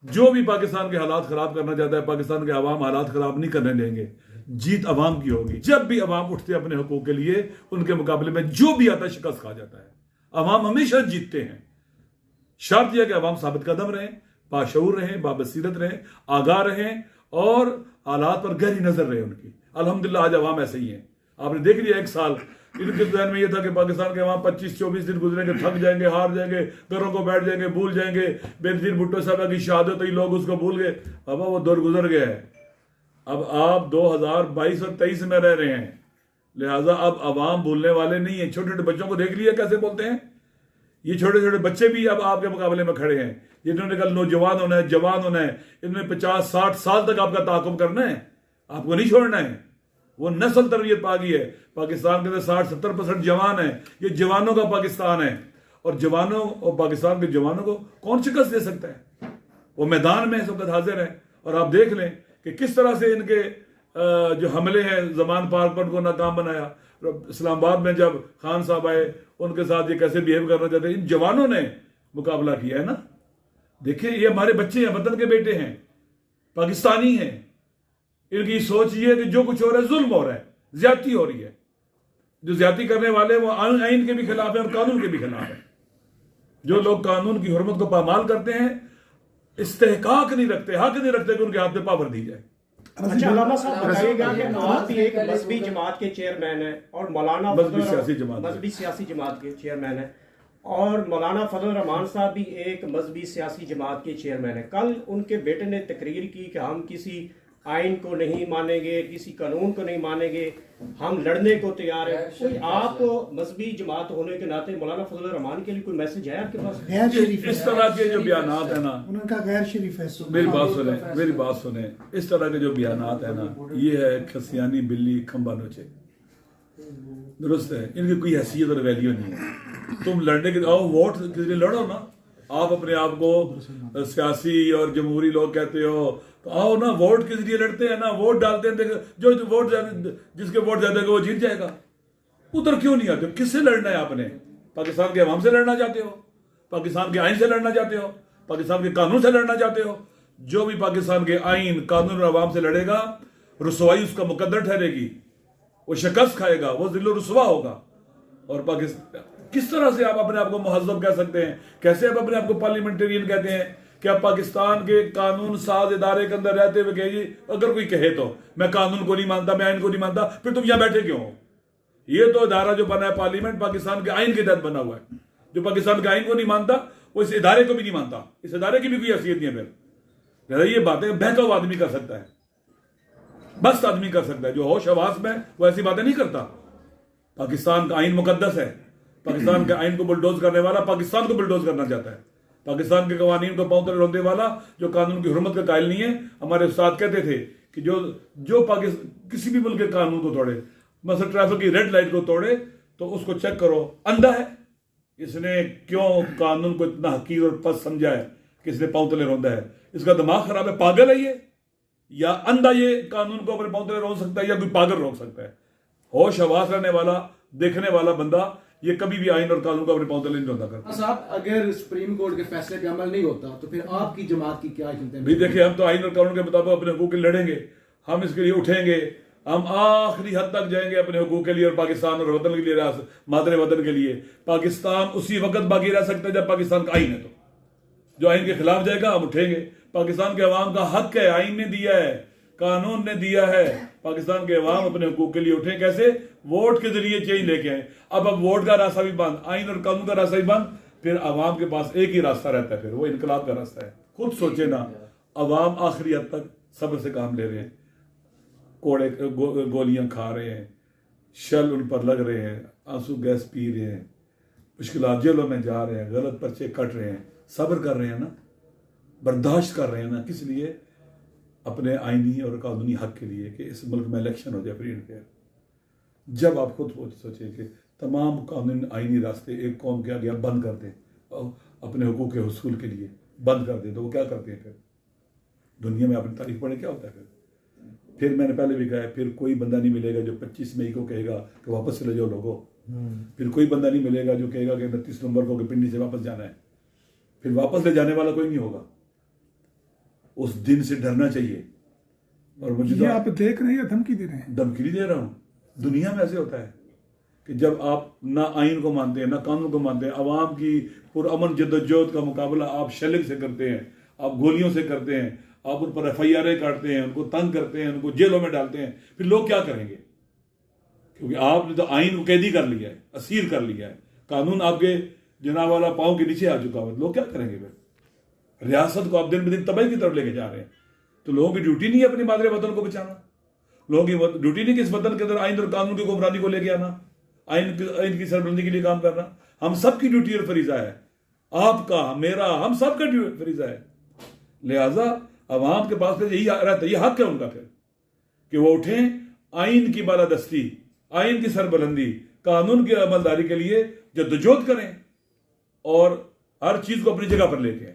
जो भी पाकिस्तान के हालात खराब करना चाहता है, पाकिस्तान के अवाम हालात खराब नहीं करने देंगे। जीत अवाम की होगी। जब भी अवाम उठते हैं अपने हकूक के लिए, उनके मुकाबले में जो भी आता है शिकस्त खा जाता है। अवाम हमेशा जीतते हैं। शर्त यह कि अवाम साबित कदम रहें, बाशऊर रहें, बाबसीरत रहें, आगाह रहें और हालात पर गहरी नजर रहे उनकी। अल्हम्दुलिल्लाह आज अवाम ऐसे ही है। आपने देख लिया एक साल इनके जहन में यह था कि पाकिस्तान के अवाम 25-24 दिन गुजरेंगे, थक जाएंगे, हार जाएंगे, घरों को बैठ जाएंगे, भूल जाएंगे। बेनजीर भुट्टो साहब की शहादत हुई, लोग उसको भूल गए। अब वो दौर गुजर गया है। अब आप 2022 और 23 में रह रहे हैं, लिहाजा अब अवाम भूलने वाले नहीं है। छोटे छोटे बच्चों को देख लिया कैसे बोलते हैं। ये छोटे छोटे बच्चे भी अब आपके मुकाबले में खड़े हैं, जिन्होंने कल नौजवान होना है, जवान होना है। इन्होंने 50-60 साल तक आपका ताकुब करना है, आपको नहीं छोड़ना है। वो नस्ल तरबियत पा गई है। पाकिस्तान के अंदर 60-70% जवान है। ये जवानों का पाकिस्तान है और जवानों और पाकिस्तान के जवानों को कौन शिकस्त दे सकता है। वो मैदान में इस वक्त हाजिर है और आप देख लें कि किस तरह से इनके जो हमले हैं, जमान पार्क पर उनको नाकाम बनाया। इस्लामाबाद में जब खान साहब आए, उनके साथ ये कैसे बिहेव करना चाहते हैं, इन जवानों ने मुकाबला किया है ना। देखिए ये हमारे बच्चे हैं, वतन के बेटे हैं, पाकिस्तानी हैं। इनकी सोच ये है कि जो कुछ हो रहा है जुल्म हो रहा है, ज्यादती हो रही है। जो ज्यादती करने वाले वो आइन के भी खिलाफ है और कानून के भी खिलाफ है। जो लोग कानून की हुर्मत को पामाल करते हैं, इस्तेहकाक नहीं रखते, हक नहीं रखते कि उनके हाथ में पावर दी जाए। अच्छा अलामा साहब बताइएगा कि आप भी एक मजहबी जमात के चेयरमैन हैं और मौलाना मजहबी सियासी जमात के चेयरमैन हैं और मौलाना फजल रहमान साहब भी एक मजहबी सियासी जमात के चेयरमैन हैं। कल उनके बेटे ने तकरीर की कि हम किसी आइन को नहीं मानेंगे, किसी कानून को नहीं मानेंगे, हम लड़ने को तैयार है। कोई आप मजहबी जमात होने के नाते मौलाना फजल रहमान के लिए कोई मैसेज है आपके पास? गैर शरीफ इस तरह के जो बयानात है ना, उनका गैर शरीफ है। मेरी बात सुने। इस तरह के जो बयानात है ना, ये है खसियानी बिल्ली खंबा नोचे। दुरुस्त है, इनकी कोई हैसियत और वैल्यू नहीं है। तुम लड़ने के आओ, वोट के लिए लड़ो ना। आप अपने आप को सियासी और जमहूरी लोग कहते हो, तो आओ ना, वोट के जरिए लड़ते हैं ना, वोट डालते हैं। जो वोट जिसके वोट ज्यादा है वो जीत जाएगा। उधर क्यों नहीं आते? किससे लड़ना है आपने? पाकिस्तान के अवाम से लड़ना चाहते हो? पाकिस्तान के आइन से लड़ना चाहते हो? पाकिस्तान के कानून से लड़ना चाहते हो? जो भी पाकिस्तान के आइन, कानून और अवाम से लड़ेगा, रुसवाई उसका मुकद्दर ठहरेगी, वो शिकस्त खाएगा, वो जिल्लो रुसवा होगा। और पाकिस्तान किस तरह से आप अपने आप को मुहज्जब कह सकते हैं? कैसे आप अपने आप को पार्लियामेंटेरियन कहते हैं? क्या पाकिस्तान के कानून साज इदारे के अंदर रहते हुए कहेगी, अगर कोई कहे तो मैं कानून को नहीं मानता, मैं आइन को नहीं मानता, फिर तुम यहां बैठे क्यों हो? ये तो इदारा जो बना है पार्लियामेंट, पाकिस्तान के आइन के तहत बना हुआ है। जो पाकिस्तान के आइन को नहीं मानता, वो इस इदारे को भी नहीं मानता। इस इदारे की भी कोई हैसियत नहीं है। फिर ये बातें बहका हुआ आदमी कर सकता है, बस आदमी कर सकता है। जो होश हवास में वो ऐसी बातें नहीं करता। पाकिस्तान का आइन मुकद्दस है। पाकिस्तान के आइन को बुलडोज करने वाला पाकिस्तान को बुलडोज करना चाहता है। पाकिस्तान के कवानीन को पांव तले रोकने वाला जो कानून की हुर्मत का कायल नहीं है। हमारे उस्ताद कहते थे कि जो पाकिस्तान किसी भी मुल्क के कानून को तोड़े, मतलब ट्रैफिक की रेड लाइट को तोड़े, तो उसको चेक करो, अंधा है। इसने क्यों कानून को इतना हकीर और पस्त समझा है कि इसने पांव तले रोंदा है? इसका दिमाग खराब है, पागल है ये, या अंधा ये कानून को अपने पांव तले रोक सकता है, या कोई पागल रोक सकता है? होश हवास रहने वाला, देखने वाला बंदा ये कभी भी आइन और कानून को अपने पांव तले नहीं रोंदा करता। साहब अगर सुप्रीम कोर्ट के फैसले पे अमल नहीं होता तो फिर आपकी जमात की क्या हिम्मत है? भी देखिए, हम तो आइन और कानून के मुताबिक अपने हकूक के लिए लड़ेंगे। हम इसके लिए उठेंगे, हम आखिरी हद तक जाएंगे अपने हकूक के लिए और पाकिस्तान और वतन के लिए, मादरे वतन के लिए। पाकिस्तान उसी वक्त बाकी रह सकता है जब पाकिस्तान का आइन है। तो जो आइन के खिलाफ जाएगा हम उठेंगे। पाकिस्तान के अवाम का हक है, आइन ने दिया है, कानून ने दिया है। पाकिस्तान के अवाम अपने हुकूक के लिए उठे। कैसे? वोट के जरिए चेंज लेके आए। अब वोट का रास्ता भी बंद, आइन और कानून का रास्ता भी बंद, फिर अवाम के पास एक ही रास्ता रहता है, फिर वो इनकलाब का रास्ता है। खुद सोचे ना, अवाम आखिरी हद तक सब्र से काम ले रहे हैं, कोड़े गोलियां खा रहे हैं, शल उन पर लग रहे हैं, आंसू गैस पी रहे हैं, मुश्किलात जेलों में जा रहे हैं, गलत पर्चे कट रहे हैं, सब्र कर रहे हैं ना, बर्दाश्त कर रहे हैं ना। किस लिए? अपने आइनी और कानूनी हक के लिए कि इस मुल्क में इलेक्शन हो जाए फ्री एंड फेयर। जब आप खुद सोचें कि तमाम कानूनी आइनी रास्ते एक कौम के आगे बंद कर दें, अपने हुकूक के हुसूल के लिए बंद कर दें, तो वो क्या करते हैं? फिर दुनिया में अपनी तारीफ पढ़े क्या होता है? फिर मैंने पहले भी कहा है, फिर कोई बंदा नहीं मिलेगा जो 25 मई को कहेगा कि वापस चले जाओ लोगों। फिर कोई बंदा नहीं मिलेगा जो कहेगा कि 29 नवंबर को पिंडी से वापस जाना है। फिर वापस ले जाने वाला कोई नहीं होगा। उस दिन से डरना चाहिए। और मुझे ये आप देख रहे हैं या धमकी दे रहे हैं? धमकी नहीं दे रहा हूं। दुनिया में ऐसे होता है कि जब आप ना आइन को मानते हैं ना कानून को मानते हैं, अवाम की पुरअमन जद्दोजहद का मुकाबला आप शेलिंग से करते हैं, आप गोलियों से करते हैं, आप उन पर FIR काटते हैं, उनको तंग करते हैं, उनको जेलों में डालते हैं, फिर लोग क्या करेंगे? क्योंकि आपने तो आइन को कैदी कर लिया है, असीर कर लिया है, कानून आपके जनाब वाला पाँव के नीचे आ चुका है, लोग क्या करेंगे? फिर रियासत को आप दिन ब दिन तबाही की तरफ लेके जा रहे हैं। तो लोगों की ड्यूटी नहीं है अपनी मादरे वतन को बचाना, लोगों की ड्यूटी नहीं कि इस वतन के अंदर आइन और कानून की गुमरानी को लेके आना, आइन की सरबलंदी के लिए काम करना। हम सबकी ड्यूटी और फरीजा है, आपका, मेरा, हम सबका फरीजा है। लिहाजा अवाम के पास फिर यही रहता है, ये हक है उनका फिर कि वो उठें, आइन की बालादस्ती, आइन की सरबलंदी, कानून की अमलदारी के लिए जद्दोजहद करें और हर चीज को अपनी जगह पर लेके आए।